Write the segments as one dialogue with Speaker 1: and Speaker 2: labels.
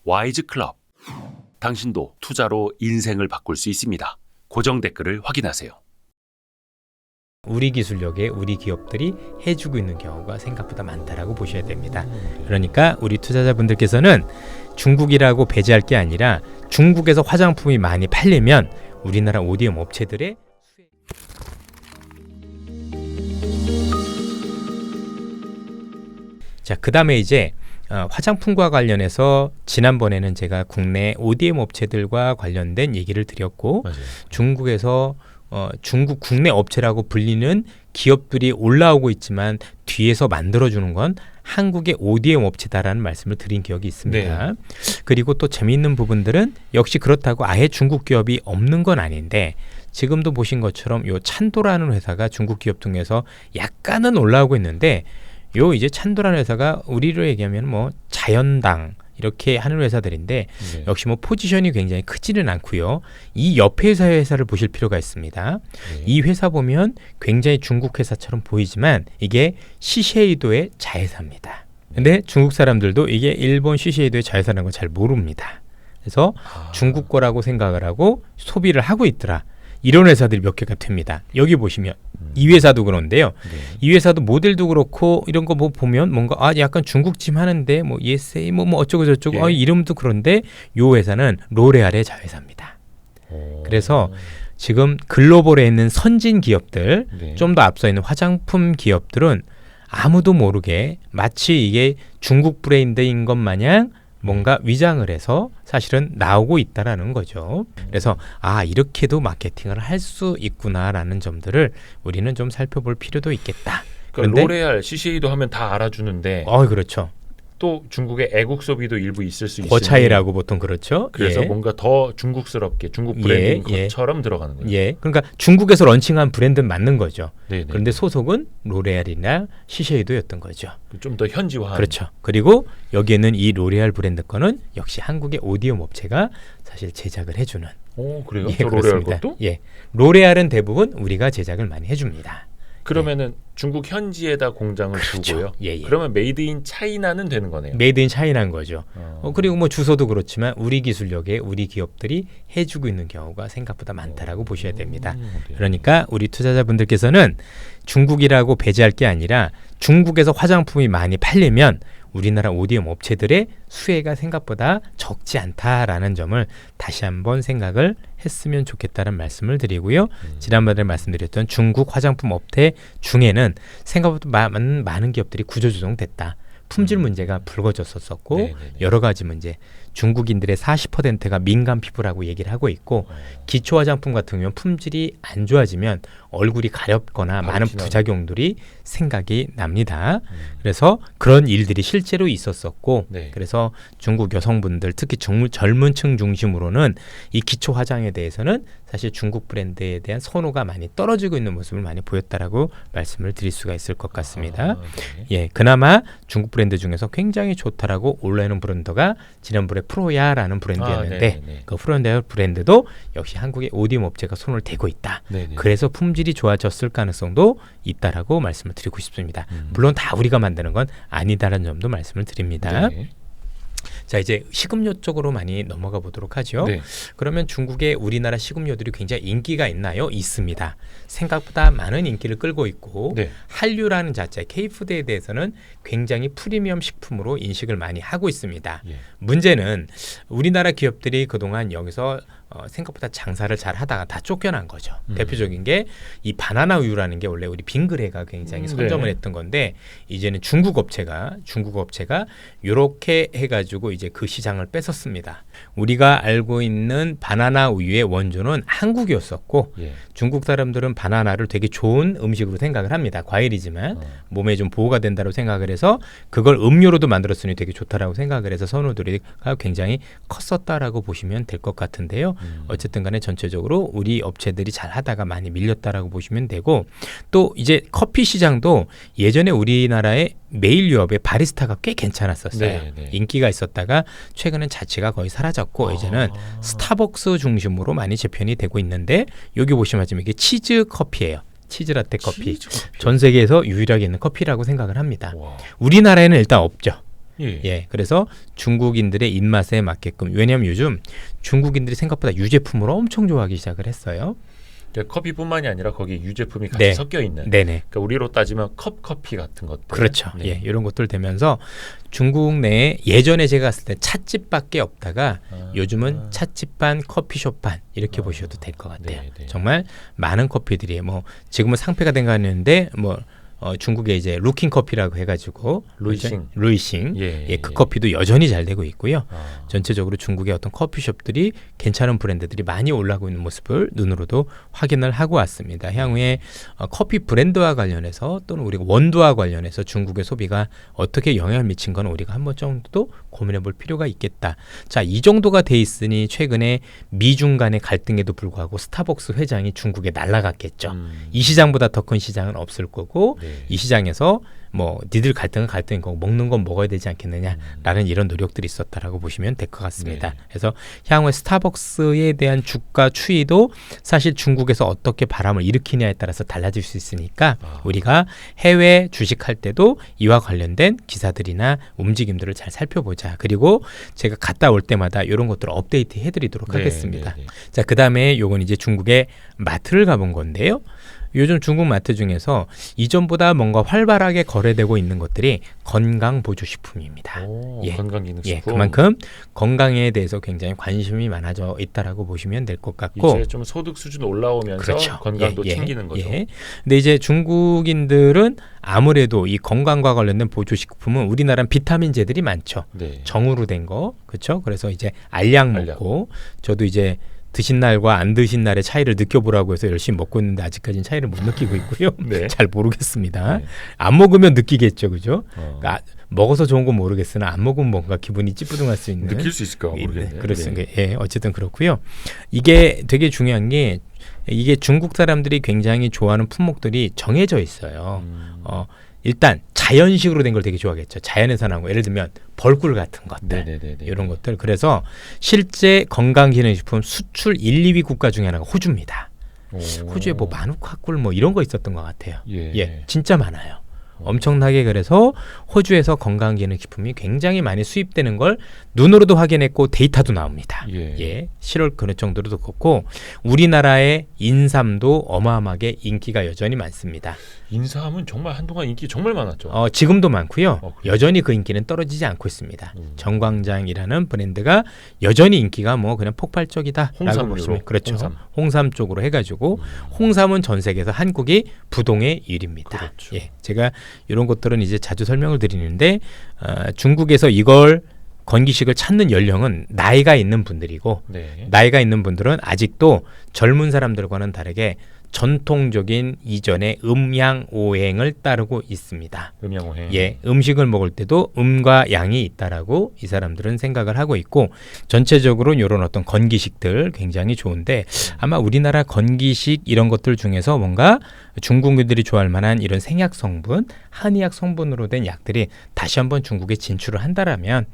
Speaker 1: 와이즈 클럽. 당신도 투자로 인생을 바꿀 수 있습니다. 고정 댓글을 확인하세요.
Speaker 2: 우리 기술력에 우리 기업들이 해주고 있는 경우가 생각보다 많다라고 보셔야 됩니다. 그러니까 우리 투자자분들께서는 중국이라고 배제할 게 아니라 중국에서 화장품이 많이 팔리면 우리나라 ODM 업체들의 자, 그 다음에 이제 화장품과 관련해서 지난번에는 제가 국내 ODM 업체들과 관련된 얘기를 드렸고
Speaker 3: 맞아요.
Speaker 2: 중국에서 중국 국내 업체라고 불리는 기업들이 올라오고 있지만 뒤에서 만들어주는 건 한국의 ODM 업체다라는 말씀을 드린 기억이 있습니다.
Speaker 3: 네.
Speaker 2: 그리고 또 재미있는 부분들은 역시 그렇다고 아예 중국 기업이 없는 건 아닌데 지금도 보신 것처럼 요 찬도라는 회사가 중국 기업 중에서 약간은 올라오고 있는데 요 이제 찬도라는 회사가 우리로 얘기하면 뭐 자연당 이렇게 하는 회사들인데
Speaker 3: 네.
Speaker 2: 역시 뭐 포지션이 굉장히 크지는 않고요. 이 옆에 회사를 보실 필요가 있습니다.
Speaker 3: 네.
Speaker 2: 이 회사 보면 굉장히 중국 회사처럼 보이지만 이게 시쉐이도의 자회사입니다. 근데 중국 사람들도 이게 일본 시쉐이도의 자회사라는 걸 잘 모릅니다. 그래서 중국 거라고 생각을 하고 소비를 하고 있더라. 이런 회사들이 몇 개가 됩니다. 여기 보시면 이 회사도 그런데요.
Speaker 3: 네.
Speaker 2: 이 회사도 모델도 그렇고 이런 거 뭐 보면 뭔가 약간 중국집 하는데 뭐 예세이 뭐 어쩌고 저쩌고
Speaker 3: 예.
Speaker 2: 이름도 그런데 요 회사는 로레알의 자회사입니다. 그래서 지금 글로벌에 있는 선진 기업들
Speaker 3: 네.
Speaker 2: 좀 더 앞서 있는 화장품 기업들은 아무도 모르게 마치 이게 중국 브랜드인 것 마냥 뭔가 위장을 해서 사실은 나오고 있다라는 거죠. 그래서 이렇게도 마케팅을 할 수 있구나라는 점들을 우리는 좀 살펴볼 필요도 있겠다.
Speaker 3: 그러니까 로레알, CCA도 하면 다 알아주는데
Speaker 2: 그렇죠.
Speaker 3: 또 중국의 애국 소비도 일부 있을 수 있으니
Speaker 2: 그 차이라고 보통 그렇죠.
Speaker 3: 그래서
Speaker 2: 예.
Speaker 3: 뭔가 더 중국스럽게 중국 브랜드인
Speaker 2: 예.
Speaker 3: 것처럼 들어가는 거예요.
Speaker 2: 예, 그러니까 중국에서 런칭한 브랜드는 맞는 거죠.
Speaker 3: 네네.
Speaker 2: 그런데 소속은 로레알이나 시쉐이도였던 거죠.
Speaker 3: 좀 더 현지화한.
Speaker 2: 그렇죠. 그리고 여기에는 이 로레알 브랜드 거는 역시 한국의 오디오 업체가 사실 제작을 해주는.
Speaker 3: 오, 그래요?
Speaker 2: 예,
Speaker 3: 저 로레알
Speaker 2: 그렇습니다.
Speaker 3: 것도?
Speaker 2: 예, 로레알은 대부분 우리가 제작을 많이 해줍니다.
Speaker 3: 그러면은 중국 현지에다 공장을
Speaker 2: 그렇죠.
Speaker 3: 두고요.
Speaker 2: 예.
Speaker 3: 그러면 메이드 인 차이나는 되는 거네요.
Speaker 2: 메이드 인 차이나인 거죠.
Speaker 3: 어.
Speaker 2: 그리고 뭐 주소도 그렇지만 우리 기술력에 우리 기업들이 해주고 있는 경우가 생각보다 많다라고 보셔야 됩니다.
Speaker 3: 네.
Speaker 2: 그러니까 우리 투자자분들께서는 중국이라고 배제할 게 아니라 중국에서 화장품이 많이 팔리면 우리나라 ODM 업체들의 수혜가 생각보다 적지 않다라는 점을 다시 한번 생각을 했으면 좋겠다는 말씀을 드리고요. 지난번에 말씀드렸던 중국 화장품 업체 중에는 생각보다 많은 기업들이 구조조정됐다. 품질 문제가 불거졌었고
Speaker 3: 네네네.
Speaker 2: 여러 가지 문제. 중국인들의 40%가 민감 피부라고 얘기를 하고 있고 기초 화장품 같은 경우는 품질이 안 좋아지면 얼굴이 가렵거나 많은
Speaker 3: 티나는.
Speaker 2: 부작용들이 생각이 납니다. 그래서 그런 일들이 실제로 있었었고
Speaker 3: 네.
Speaker 2: 그래서 중국 여성분들 특히 젊은 층 중심으로는 이 기초 화장에 대해서는 사실 중국 브랜드에 대한 선호가 많이 떨어지고 있는 모습을 많이 보였다라고 말씀을 드릴 수가 있을 것 같습니다.
Speaker 3: 네.
Speaker 2: 예, 그나마 중국 브랜드 중에서 굉장히 좋다라고 올라오는 브랜드가 지난번에 프로야라는 브랜드였는데
Speaker 3: 네네네.
Speaker 2: 그 프로야 브랜드도 역시 한국의 오디움 업체가 손을 대고 있다.
Speaker 3: 네네.
Speaker 2: 그래서 품질이 좋아졌을 가능성도 있다라고 말씀을 드리고 싶습니다. 물론 다 우리가 만드는 건 아니다라는 점도 말씀을 드립니다.
Speaker 3: 네.
Speaker 2: 자, 이제 식음료 쪽으로 많이 넘어가 보도록 하죠.
Speaker 3: 네.
Speaker 2: 그러면 중국의 우리나라 식음료들이 굉장히 인기가 있나요? 있습니다. 생각보다 많은 인기를 끌고 있고
Speaker 3: 네.
Speaker 2: 한류라는 자체 K푸드에 대해서는 굉장히 프리미엄 식품으로 인식을 많이 하고 있습니다.
Speaker 3: 예.
Speaker 2: 문제는 우리나라 기업들이 그동안 여기서 생각보다 장사를 잘 하다가 다 쫓겨난 거죠. 대표적인 게 이 바나나 우유라는 게 원래 우리 빙그레가 굉장히 선점을
Speaker 3: 네.
Speaker 2: 했던 건데 이제는 중국 업체가 이렇게 해가지고 이제 그 시장을 뺏었습니다. 우리가 알고 있는 바나나 우유의 원조는 한국이었었고
Speaker 3: 예.
Speaker 2: 중국 사람들은 바나나를 되게 좋은 음식으로 생각을 합니다. 과일이지만 몸에 좀 보호가 된다고 생각을 해서 그걸 음료로도 만들었으니 되게 좋다라고 생각을 해서 선호들이 굉장히 컸었다라고 보시면 될 것 같은데요. 어쨌든 간에 전체적으로 우리 업체들이 잘 하다가 많이 밀렸다라고 보시면 되고 또 이제 커피 시장도 예전에 우리나라의 메일 유업의 바리스타가 꽤 괜찮았었어요.
Speaker 3: 네, 네.
Speaker 2: 인기가 있었다가 최근엔 자체가 거의 사라졌고 이제는 스타벅스 중심으로 많이 재편이 되고 있는데 여기 보시면 지금 이게 치즈 커피예요. 치즈라떼 커피.
Speaker 3: 치즈 커피.
Speaker 2: 전 세계에서 유일하게 있는 커피라고 생각을 합니다.
Speaker 3: 와.
Speaker 2: 우리나라에는 일단 없죠. 예, 그래서 중국인들의 입맛에 맞게끔 왜냐하면 요즘 중국인들이 생각보다 유제품을 엄청 좋아하기 시작을 했어요.
Speaker 3: 그러니까 커피뿐만이 아니라 거기 유제품이 같이
Speaker 2: 네.
Speaker 3: 섞여 있는.
Speaker 2: 네네.
Speaker 3: 그러니까 우리로 따지면 컵 커피 같은 것들.
Speaker 2: 그렇죠.
Speaker 3: 네.
Speaker 2: 예, 이런 것들 되면서 중국 내에 예전에 제가 갔을 때 찻집밖에 없다가 요즘은 찻집 반 커피숍 반 이렇게 보셔도 될 것 같아요.
Speaker 3: 네, 네.
Speaker 2: 정말 많은 커피들이 뭐 지금은 상폐가 된 거 아닌데 뭐 중국에 이제 루킹 커피라고 해가지고 루이싱 예, 그 커피도 여전히 잘 되고 있고요. 전체적으로 중국의 어떤 커피숍들이 괜찮은 브랜드들이 많이 올라오고 있는 모습을 눈으로도 확인을 하고 왔습니다. 향후에 커피 브랜드와 관련해서 또는 우리가 원두와 관련해서 중국의 소비가 어떻게 영향을 미친 건 우리가 한 번 정도 고민해 볼 필요가 있겠다. 자, 이 정도가 돼 있으니 최근에 미중 간의 갈등에도 불구하고 스타벅스 회장이 중국에 날아갔겠죠. 이 시장보다 더 큰 시장은 없을 거고
Speaker 3: 네.
Speaker 2: 이 시장에서 뭐 니들 갈등은 갈등인 거고 먹는 건 먹어야 되지 않겠느냐라는 이런 노력들이 있었다라고 보시면 될 것 같습니다.
Speaker 3: 네.
Speaker 2: 그래서 향후에 스타벅스에 대한 주가 추이도 사실 중국에서 어떻게 바람을 일으키냐에 따라서 달라질 수 있으니까 우리가 해외 주식할 때도 이와 관련된 기사들이나 움직임들을 잘 살펴보자. 그리고 제가 갔다 올 때마다 이런 것들을 업데이트 해드리도록
Speaker 3: 네,
Speaker 2: 하겠습니다.
Speaker 3: 네, 네.
Speaker 2: 자, 그 다음에 요건 이제 중국의 마트를 가본 건데요. 요즘 중국 마트 중에서 이전보다 뭔가 활발하게 거래되고 있는 것들이 건강보조식품입니다.
Speaker 3: 오,
Speaker 2: 예.
Speaker 3: 건강기능식품.
Speaker 2: 예, 그만큼 건강에 대해서 굉장히 관심이 많아져 있다라고 보시면 될 것 같고,
Speaker 3: 이제 좀 소득 수준 올라오면서
Speaker 2: 그렇죠.
Speaker 3: 건강도
Speaker 2: 예, 예,
Speaker 3: 챙기는 거죠.
Speaker 2: 예. 근데 이제 중국인들은 아무래도 이 건강과 관련된 보조식품은 우리나라는 비타민제들이 많죠.
Speaker 3: 네.
Speaker 2: 정으로 된 거, 그렇죠? 그래서 이제 알약
Speaker 3: 알약.
Speaker 2: 먹고 저도 이제 드신 날과 안 드신 날의 차이를 느껴보라고 해서 열심히 먹고 있는데 아직까지는 차이를 못 느끼고 있고요.
Speaker 3: 네.
Speaker 2: 잘 모르겠습니다.
Speaker 3: 네.
Speaker 2: 안 먹으면 느끼겠죠, 그죠?
Speaker 3: 어.
Speaker 2: 그러니까 먹어서 좋은 건 모르겠으나 안 먹으면 뭔가 기분이 찌뿌둥할 수 있는.
Speaker 3: 느낄 수 있을까 모르겠네요.
Speaker 2: 네, 그렇습니다. 예, 어쨌든 그렇고요. 이게 되게 중요한 게 이게 중국 사람들이 굉장히 좋아하는 품목들이 정해져 있어요. 일단 자연식으로 된 걸 되게 좋아하겠죠. 자연에서 나온 거. 예를 들면 벌꿀 같은 것들.
Speaker 3: 네네네.
Speaker 2: 이런 것들. 그래서 실제 건강기능식품 수출 1, 2위 국가 중에 하나가 호주입니다.
Speaker 3: 오.
Speaker 2: 호주에 뭐 마누카꿀 뭐 이런 거 있었던 것 같아요.
Speaker 3: 예.
Speaker 2: 진짜 많아요. 엄청나게 그래서 호주에서 건강기능식품이 굉장히 많이 수입되는 걸 눈으로도 확인했고 데이터도 나옵니다.
Speaker 3: 예.
Speaker 2: 실을 그럴 정도로도 그렇고 우리나라의 인삼도 어마어마하게 인기가 여전히 많습니다.
Speaker 3: 인삼은 정말 한동안 인기 정말 많았죠.
Speaker 2: 지금도 많고요.
Speaker 3: 그래요?
Speaker 2: 여전히 그 인기는 떨어지지 않고 있습니다. 정광장이라는 브랜드가 여전히 인기가 뭐 그냥 폭발적이다.
Speaker 3: 홍삼류로.
Speaker 2: 그렇죠. 홍삼 쪽으로 해가지고 홍삼은 전 세계에서 한국이 부동의 1위입니다.
Speaker 3: 그렇죠.
Speaker 2: 예, 제가 이런 것들은 이제 자주 설명을 드리는데 중국에서 이걸 건기식을 찾는 연령은 나이가 있는 분들이고
Speaker 3: 네.
Speaker 2: 나이가 있는 분들은 아직도 젊은 사람들과는 다르게 전통적인 이전의 음양오행을 따르고 있습니다.
Speaker 3: 음양오행.
Speaker 2: 예, 음식을 먹을 때도 음과 양이 있다라고 이 사람들은 생각을 하고 있고 전체적으로 이런 어떤 건기식들 굉장히 좋은데 아마 우리나라 건기식 이런 것들 중에서 뭔가 중국인들이 좋아할 만한 이런 생약 성분, 한의학 성분으로 된 약들이 다시 한번 중국에 진출을 한다라면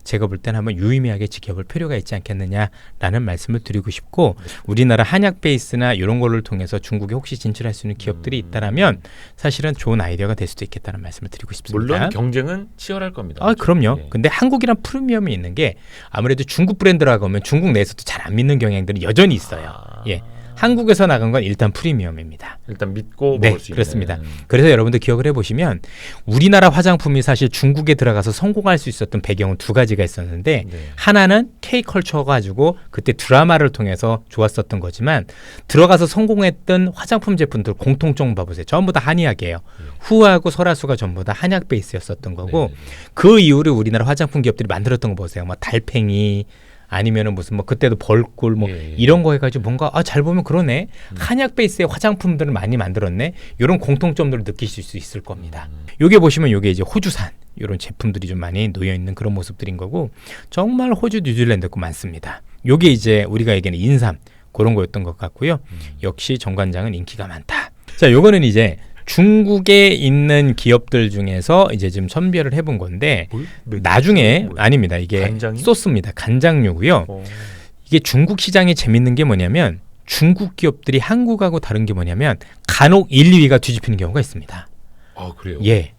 Speaker 2: 제가 볼 때는 한번 유의미하게 지켜볼 필요가 있지 않겠느냐라는 말씀을 드리고 싶고 우리나라 한약 베이스나 이런 거를 통해서 중국에 혹시 진출할 수 있는 기업들이 있다라면 사실은 좋은 아이디어가 될 수도 있겠다는 말씀을 드리고 싶습니다.
Speaker 3: 물론 경쟁은 치열할 겁니다.
Speaker 2: 그럼요.
Speaker 3: 예.
Speaker 2: 근데 한국이란 프리미엄이 있는 게 아무래도 중국 브랜드라고 하면 중국 내에서도 잘 안 믿는 경향들이 여전히 있어요. 예. 한국에서 나간 건 일단 프리미엄입니다.
Speaker 3: 일단 믿고
Speaker 2: 네,
Speaker 3: 먹을 수
Speaker 2: 그렇습니다.
Speaker 3: 있는.
Speaker 2: 그래서 여러분들 기억을 해보시면 우리나라 화장품이 사실 중국에 들어가서 성공할 수 있었던 배경은 두 가지가 있었는데
Speaker 3: 네.
Speaker 2: 하나는 K컬처 가지고 그때 드라마를 통해서 좋았었던 거지만 들어가서 성공했던 화장품 제품들 공통점 봐보세요. 전부 다 한의학이에요. 후하고 설화수가 전부 다 한약 베이스였었던 거고 그 이후로 우리나라 화장품 기업들이 만들었던 거 보세요. 뭐 달팽이 아니면은 무슨 뭐 그때도 벌꿀 뭐 이런 거 해가지고 뭔가 잘 보면 그러네 한약 베이스의 화장품들을 많이 만들었네 이런 공통점들을 느끼실 수 있을 겁니다. 요게 보시면 요게 이제 호주산 이런 제품들이 좀 많이 놓여 있는 그런 모습들인 거고 정말 호주 뉴질랜드 거 많습니다. 요게 이제 우리가 얘기하는 인삼 그런 거였던 것 같고요. 역시 정관장은 인기가 많다. 자, 요거는 이제 중국에 있는 기업들 중에서 이제 지금 선별을 해본 건데 나중에 아닙니다. 이게
Speaker 3: 간장이?
Speaker 2: 소스입니다. 간장류고요. 이게 중국 시장이 재밌는 게 뭐냐면 중국 기업들이 한국하고 다른 게 뭐냐면 간혹 1, 2위가 뒤집히는 경우가 있습니다.
Speaker 3: 그래요?
Speaker 2: 예.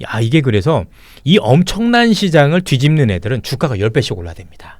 Speaker 2: 야, 이게 그래서 이 엄청난 시장을 뒤집는 애들은 주가가 10배씩 올라댑니다.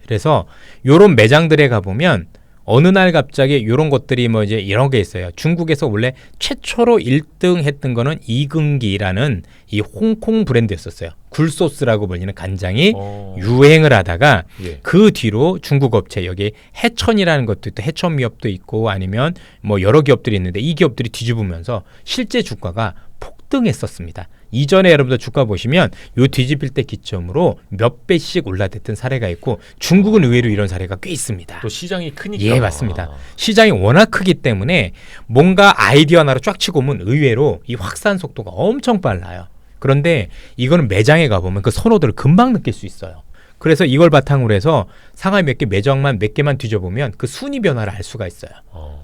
Speaker 2: 그래서 요런 매장들에 가보면 어느 날 갑자기 이런 것들이 뭐 이제 이런 게 있어요. 중국에서 원래 최초로 1등 했던 거는 이금기라는 이 홍콩 브랜드였었어요. 굴소스라고 불리는 간장이 유행을 하다가
Speaker 3: 예.
Speaker 2: 그 뒤로 중국 업체 여기 해천이라는 것도 있고 해천미업도 있고 아니면 뭐 여러 기업들이 있는데 이 기업들이 뒤집으면서 실제 주가가 폭등했었습니다. 이전에 여러분들 주가 보시면 요 뒤집힐 때 기점으로 몇 배씩 올라댔던 사례가 있고 중국은 의외로 이런 사례가 꽤 있습니다.
Speaker 3: 또 시장이 크니까.
Speaker 2: 예, 맞습니다. 시장이 워낙 크기 때문에 뭔가 아이디어 하나로 쫙 치고 오면 의외로 이 확산 속도가 엄청 빨라요. 그런데 이거는 매장에 가보면 그 선호도를 금방 느낄 수 있어요. 그래서 이걸 바탕으로 해서 상하이 몇 개 매장만 몇 개만 뒤져보면 그 순위 변화를 알 수가 있어요.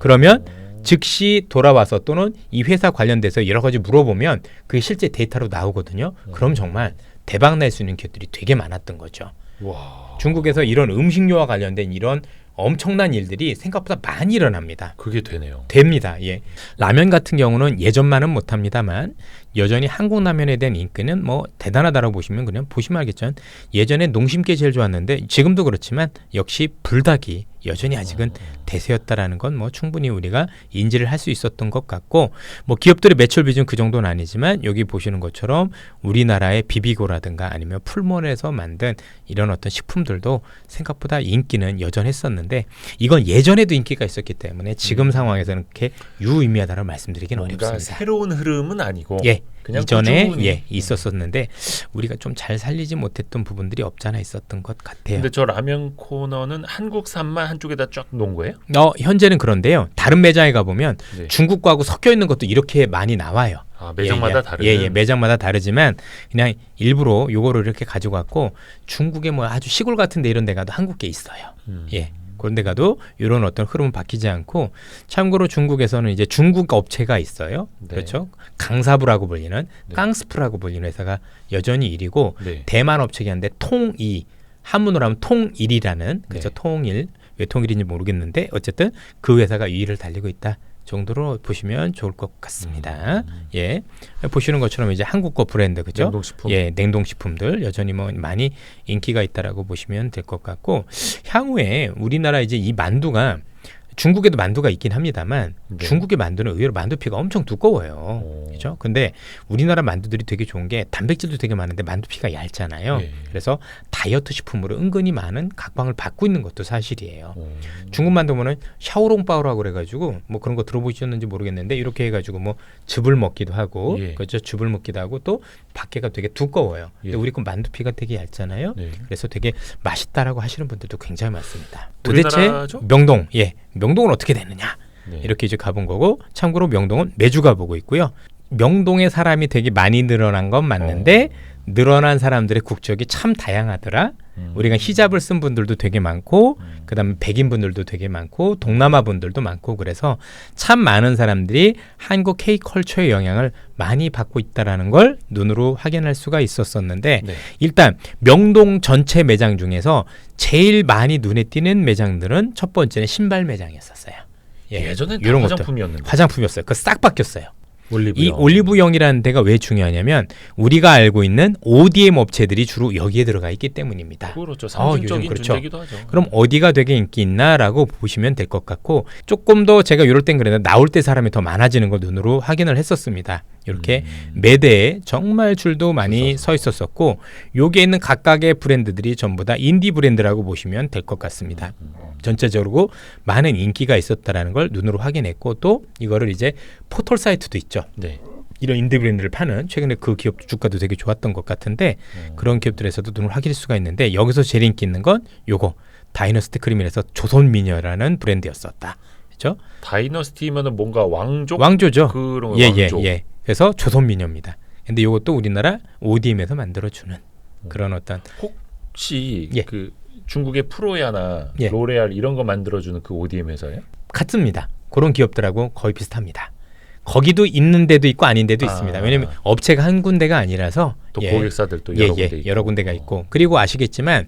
Speaker 2: 그러면 즉시 돌아와서 또는 이 회사 관련돼서 여러 가지 물어보면 그게 실제 데이터로 나오거든요. 그럼 정말 대박 날 수 있는 기업들이 되게 많았던 거죠.
Speaker 3: 와.
Speaker 2: 중국에서 이런 음식료와 관련된 이런 엄청난 일들이 생각보다 많이 일어납니다.
Speaker 3: 그게 되네요.
Speaker 2: 됩니다. 예. 라면 같은 경우는 예전만은 못합니다만 여전히 한국 라면에 대한 인기는 뭐 대단하다라고 보시면 그냥 보시면 알겠죠. 예전에 농심께 제일 좋았는데 지금도 그렇지만 역시 불닭이 여전히 아직은 대세였다라는 건 뭐 충분히 우리가 인지를 할 수 있었던 것 같고 뭐 기업들의 매출 비중 그 정도는 아니지만 여기 보시는 것처럼 우리나라의 비비고라든가 아니면 풀몬에서 만든 이런 어떤 식품들도 생각보다 인기는 여전했었는데 이건 예전에도 인기가 있었기 때문에 지금 상황에서는 그렇게 유의미하다고 말씀드리긴
Speaker 3: 뭔가
Speaker 2: 어렵습니다.
Speaker 3: 새로운 흐름은 아니고
Speaker 2: 예.
Speaker 3: 그냥
Speaker 2: 이전에
Speaker 3: 꾸준히.
Speaker 2: 있었었는데 우리가 좀 잘 살리지 못했던 부분들이 없잖아 있었던 것 같아요.
Speaker 3: 근데 저 라면 코너는 한국산만 한쪽에다 쫙 놓은 거예요?
Speaker 2: 현재는 그런데요. 다른 매장에 가보면
Speaker 3: 네.
Speaker 2: 중국과하고 섞여 있는 것도 이렇게 많이 나와요.
Speaker 3: 아, 매장마다 다른.
Speaker 2: 예, 매장마다 다르지만 그냥 일부러 요거를 이렇게 가지고 왔고 중국의 뭐 아주 시골 같은 데 이런 데 가도 한국 게 있어요. 예. 그런 데 가도 이런 어떤 흐름은 바뀌지 않고 참고로 중국에서는 이제 중국 업체가 있어요.
Speaker 3: 네.
Speaker 2: 그렇죠. 강사부라고 불리는
Speaker 3: 네.
Speaker 2: 깡스프라고 불리는 회사가 여전히 1위고
Speaker 3: 네.
Speaker 2: 대만 업체긴 한데 통이 한문으로 하면 통일이라는 그렇죠.
Speaker 3: 네.
Speaker 2: 통일 왜 통일인지 모르겠는데 어쨌든 그 회사가 2위를 달리고 있다 정도로 보시면 좋을 것 같습니다. 예, 보시는 것처럼 이제 한국 거 브랜드 그죠?
Speaker 3: 냉동식품.
Speaker 2: 예, 냉동식품들 여전히 뭐 많이 인기가 있다라고 보시면 될 것 같고 향후에 우리나라 이제 이 만두가 중국에도 만두가 있긴 합니다만
Speaker 3: 네.
Speaker 2: 중국의 만두는 의외로 만두피가 엄청 두꺼워요.
Speaker 3: 오.
Speaker 2: 그렇죠? 근데 우리나라 만두들이 되게 좋은 게 단백질도 되게 많은데 만두피가 얇잖아요.
Speaker 3: 네.
Speaker 2: 그래서 다이어트 식품으로 은근히 많은 각광을 받고 있는 것도 사실이에요.
Speaker 3: 오.
Speaker 2: 중국 만두 보면 샤오롱바오라고 그래가지고 뭐 그런 거 들어보셨는지 모르겠는데 이렇게 해가지고 뭐 즙을 먹기도 하고
Speaker 3: 예.
Speaker 2: 그렇죠 즙을 먹기도 하고 또 밖에가 되게 두꺼워요.
Speaker 3: 예.
Speaker 2: 근데 우리 건 만두피가 되게 얇잖아요.
Speaker 3: 네.
Speaker 2: 그래서 되게 맛있다라고 하시는 분들도 굉장히 많습니다. 도대체
Speaker 3: 우리나라죠?
Speaker 2: 명동 명동은 어떻게 되느냐
Speaker 3: 네.
Speaker 2: 이렇게 이제 가본 거고 참고로 명동은 매주 가보고 있고요. 명동에 사람이 되게 많이 늘어난 건 맞는데 늘어난 사람들의 국적이 참 다양하더라. 우리가 히잡을 쓴 분들도 되게 많고 그다음에 백인 분들도 되게 많고 동남아 분들도 많고 그래서 참 많은 사람들이 한국 K컬처의 영향을 많이 받고 있다라는 걸 눈으로 확인할 수가 있었었는데
Speaker 3: 네.
Speaker 2: 일단 명동 전체 매장 중에서 제일 많이 눈에 띄는 매장들은 첫 번째는 신발 매장이었었어요.
Speaker 3: 예전엔 다
Speaker 2: 이런 것들.
Speaker 3: 화장품이었는데.
Speaker 2: 화장품이었어요. 그거 싹 바뀌었어요.
Speaker 3: 올리브영.
Speaker 2: 이 올리브영이라는 데가 왜 중요하냐면 우리가 알고 있는 ODM 업체들이 주로 여기에 들어가 있기 때문입니다.
Speaker 3: 그렇죠.
Speaker 2: 요즘
Speaker 3: 상징적인
Speaker 2: 그렇죠.
Speaker 3: 존재기도 하죠.
Speaker 2: 그럼 어디가 되게 인기 있나라고 보시면 될 것 같고 조금 더 제가 이럴 땐 그랬는데 나올 때 사람이 더 많아지는 걸 눈으로 확인을 했었습니다. 이렇게 매대에 정말 줄도 많이 서 있었었고 여기에 있는 각각의 브랜드들이 전부 다 인디 브랜드라고 보시면 될 것 같습니다. 전체적으로 많은 인기가 있었다라는 걸 눈으로 확인했고 또 이거를 이제 포털 사이트도 있죠.
Speaker 3: 네.
Speaker 2: 이런 인디 브랜드를 파는 최근에 그 기업 주가도 되게 좋았던 것 같은데 그런 기업들에서도 눈을 확인할 수가 있는데 여기서 제일 인기 있는 건 요거 다이너스티 크림이라서 조선미녀라는 브랜드였었다. 그렇죠?
Speaker 3: 다이너스티면은 뭔가 왕족
Speaker 2: 왕조죠.
Speaker 3: 그런 거
Speaker 2: 예.
Speaker 3: 왕족.
Speaker 2: 그래서 조선미녀입니다. 근데 요것도 우리나라 ODM에서 만들어주는 그런 어떤
Speaker 3: 혹시
Speaker 2: 예.
Speaker 3: 그 중국의 프로야나
Speaker 2: 예.
Speaker 3: 로레알 이런 거 만들어주는 그 ODM 회사예요?
Speaker 2: 같습니다. 그런 기업들하고 거의 비슷합니다. 거기도 있는 데도 있고 아닌 데도 있습니다. 왜냐하면 업체가 한 군데가 아니라서
Speaker 3: 또 고객사들 또 여러 군데 있고.
Speaker 2: 여러 군데가 있고 그리고 아시겠지만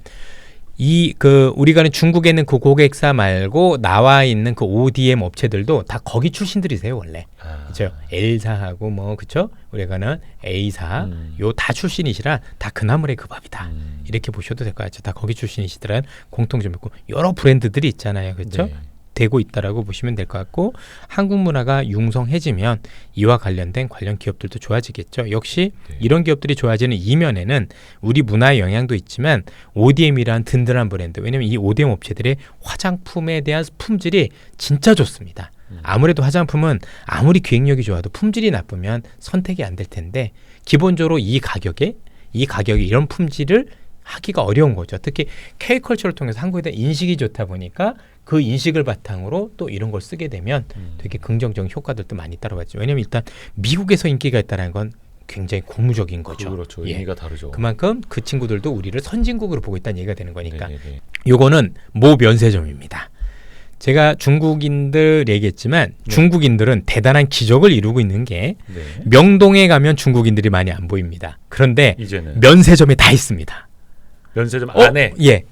Speaker 2: 이 그 우리가 아는 중국에 있는 그 고객사 말고 나와 있는 그 ODM 업체들도 다 거기 출신들이세요 원래. 그렇죠. L사하고 뭐 그렇죠. 우리가는 A사 요 다 출신이시라 다 그나물의 그 밥이다. 이렇게 보셔도 될 것 같죠. 다 거기 출신이시더란 공통점이 있고 여러 브랜드들이 있잖아요. 그렇죠.
Speaker 3: 네.
Speaker 2: 되고 있다라고 보시면 될 것 같고 한국 문화가 융성해지면 이와 관련된 관련 기업들도 좋아지겠죠. 역시
Speaker 3: 네.
Speaker 2: 이런 기업들이 좋아지는 이면에는 우리 문화의 영향도 있지만 ODM이란 든든한 브랜드. 왜냐하면 이 ODM 업체들의 화장품에 대한 품질이 진짜 좋습니다. 아무래도 화장품은 아무리 기획력이 좋아도 품질이 나쁘면 선택이 안 될 텐데 기본적으로 이 가격에 이런 품질을 하기가 어려운 거죠. 특히 K컬처를 통해서 한국에 대한 인식이 좋다 보니까 그 인식을 바탕으로 또 이런 걸 쓰게 되면 되게 긍정적인 효과들도 많이 따라왔죠. 왜냐하면 일단 미국에서 인기가 있다는 건 굉장히 고무적인 거죠.
Speaker 3: 그렇죠.
Speaker 2: 예.
Speaker 3: 의미가 다르죠.
Speaker 2: 그만큼 그 친구들도 우리를 선진국으로 보고 있다는 얘기가 되는 거니까.
Speaker 3: 네네네.
Speaker 2: 요거는 모 면세점입니다. 제가 중국인들 얘기했지만
Speaker 3: 네.
Speaker 2: 중국인들은 대단한 기적을 이루고 있는 게
Speaker 3: 네.
Speaker 2: 명동에 가면 중국인들이 많이 안 보입니다. 그런데
Speaker 3: 이제는
Speaker 2: 면세점에 다 있습니다.
Speaker 3: 면세점 안에
Speaker 2: 예.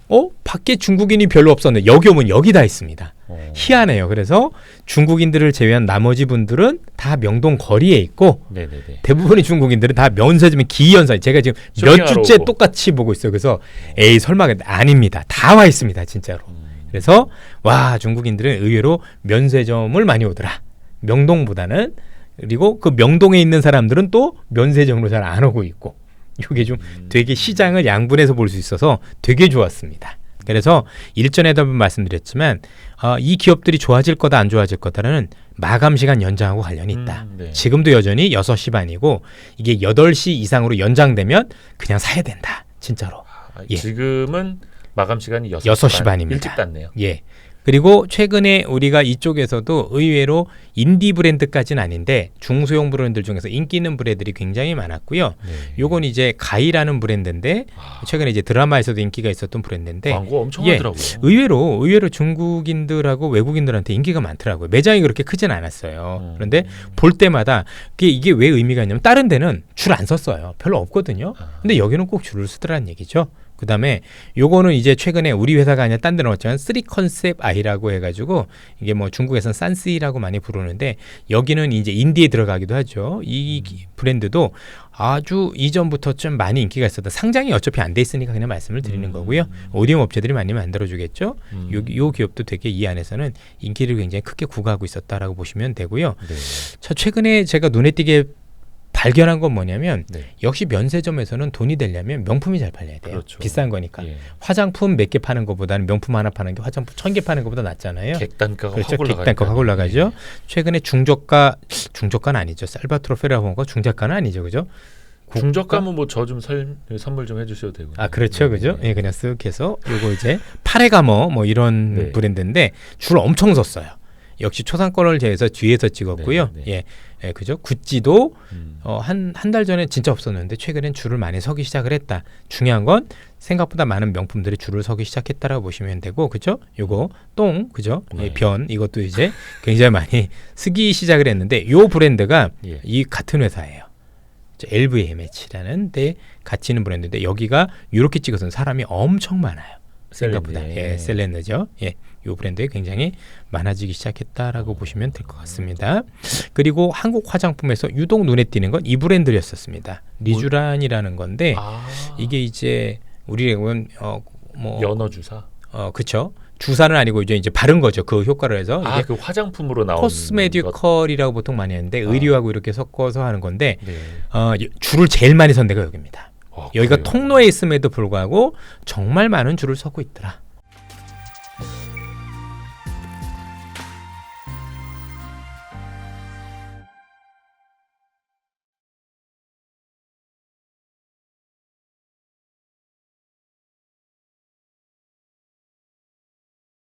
Speaker 2: 밖에 중국인이 별로 없었는데 여기 오면 여기 다 있습니다. 희한해요. 그래서 중국인들을 제외한 나머지 분들은 다 명동 거리에 있고
Speaker 3: 네네네.
Speaker 2: 대부분의 중국인들은 다 면세점에 기이연사. 제가 지금 몇
Speaker 3: 쇼핑하러
Speaker 2: 주째
Speaker 3: 오고.
Speaker 2: 똑같이 보고 있어요. 그래서 에이 설마 아닙니다. 다 와 있습니다. 진짜로. 그래서 와 중국인들은 의외로 면세점을 많이 오더라. 명동보다는. 그리고 그 명동에 있는 사람들은 또 면세점으로 잘 안 오고 있고. 이게 좀 되게 시장을 양분해서 볼 수 있어서 되게 좋았습니다. 그래서 일전에도 한번 말씀드렸지만 이 기업들이 좋아질 거다 안 좋아질 거다는 마감 시간 연장하고 관련이 있다.
Speaker 3: 네.
Speaker 2: 지금도 여전히 6시 반이고 이게 8시 이상으로 연장되면 그냥 사야 된다. 진짜로. 예.
Speaker 3: 지금은 마감 시간이
Speaker 2: 6시 반입니다.
Speaker 3: 일찍 닫네요.
Speaker 2: 예. 그리고 최근에 우리가 이쪽에서도 의외로 인디 브랜드까지는 아닌데 중소형 브랜드 중에서 인기 있는 브랜드들이 굉장히 많았고요.
Speaker 3: 네.
Speaker 2: 요건 이제 가이라는 브랜드인데 최근에 이제 드라마에서도 인기가 있었던 브랜드인데
Speaker 3: 광고 엄청
Speaker 2: 예.
Speaker 3: 하더라고요.
Speaker 2: 의외로 중국인들하고 외국인들한테 인기가 많더라고요. 매장이 그렇게 크진 않았어요. 그런데 볼 때마다 이게 왜 의미가 있냐면 다른 데는 줄 안 섰어요. 별로 없거든요. 근데 여기는 꼭 줄을 쓰더라는 얘기죠. 그다음에 요거는 이제 최근에 우리 회사가 아니라 딴 데 나왔지만 3컨셉 I라고 해가지고 이게 뭐 중국에서는 산스이라고 많이 부르는데 여기는 이제 인디에 들어가기도 하죠. 이 브랜드도 아주 이전부터 좀 많이 인기가 있었다. 상장이 어차피 안 돼 있으니까 그냥 말씀을 드리는 거고요. 오디오 업체들이 많이 만들어주겠죠. 요 기업도 되게 이 안에서는 인기를 굉장히 크게 구가하고 있었다라고 보시면 되고요.
Speaker 3: 네.
Speaker 2: 자, 최근에 제가 눈에 띄게 발견한 건 뭐냐면
Speaker 3: 네.
Speaker 2: 역시 면세점에서는 돈이 되려면 명품이 잘 팔려야 돼요.
Speaker 3: 그렇죠.
Speaker 2: 비싼 거니까.
Speaker 3: 예.
Speaker 2: 화장품 몇 개 파는 것보다는 명품 하나 파는 게 화장품 1000개 파는 것보다 낫잖아요.
Speaker 3: 객단가가
Speaker 2: 그렇죠.
Speaker 3: 확 올라가니까.
Speaker 2: 객단가가 확 올라가죠. 최근에 중저가는 아니죠. 살바토로 페라본거 중저가는 아니죠. 그죠?
Speaker 3: 중저가면 뭐 저 좀 선물 좀 해주셔도 되고.
Speaker 2: 아 그렇죠, 그죠? 예, 그냥 쓱 해서 요거 이제 파레가머 뭐 이런
Speaker 3: 네.
Speaker 2: 브랜드인데 줄 엄청 섰어요. 역시 초상권을 제해서 뒤에서 찍었고요.
Speaker 3: 네, 네.
Speaker 2: 예, 그죠? 구찌도 한 달 전에 진짜 없었는데 최근엔 줄을 많이 서기 시작을 했다. 중요한 건 생각보다 많은 명품들이 줄을 서기 시작했다라고 보시면 되고, 그죠? 요거 똥, 그죠?
Speaker 3: 네.
Speaker 2: 예, 변 이것도 이제 굉장히 많이 쓰기 시작을 했는데 요 브랜드가
Speaker 3: 예.
Speaker 2: 이 같은 회사예요. LVMH라는 데 같이 있는 브랜드인데 여기가 이렇게 찍어서는 사람이 엄청 많아요. 생각보다.
Speaker 3: 셀렌드.
Speaker 2: 예, 셀렌드죠. 예. 요 브랜드에 굉장히 많아지기 시작했다라고 보시면 될 것 같습니다. 그리고 한국 화장품에서 유독 눈에 띄는 건 이 브랜드였었습니다. 리쥬란이라는 건데 이게 이제 우리가 보면 뭐
Speaker 3: 연어 주사.
Speaker 2: 그렇죠. 주사는 아니고 이제 바른 거죠. 그 효과를 해서 이게
Speaker 3: 그 화장품으로 나온
Speaker 2: 코스메디컬이라고 보통 많이 하는데 의류하고 이렇게 섞어서 하는 건데
Speaker 3: 네.
Speaker 2: 줄을 제일 많이 선 데가 여기입니다. 여기가
Speaker 3: 그래요?
Speaker 2: 통로에 있음에도 불구하고 정말 많은 줄을 서고 있더라.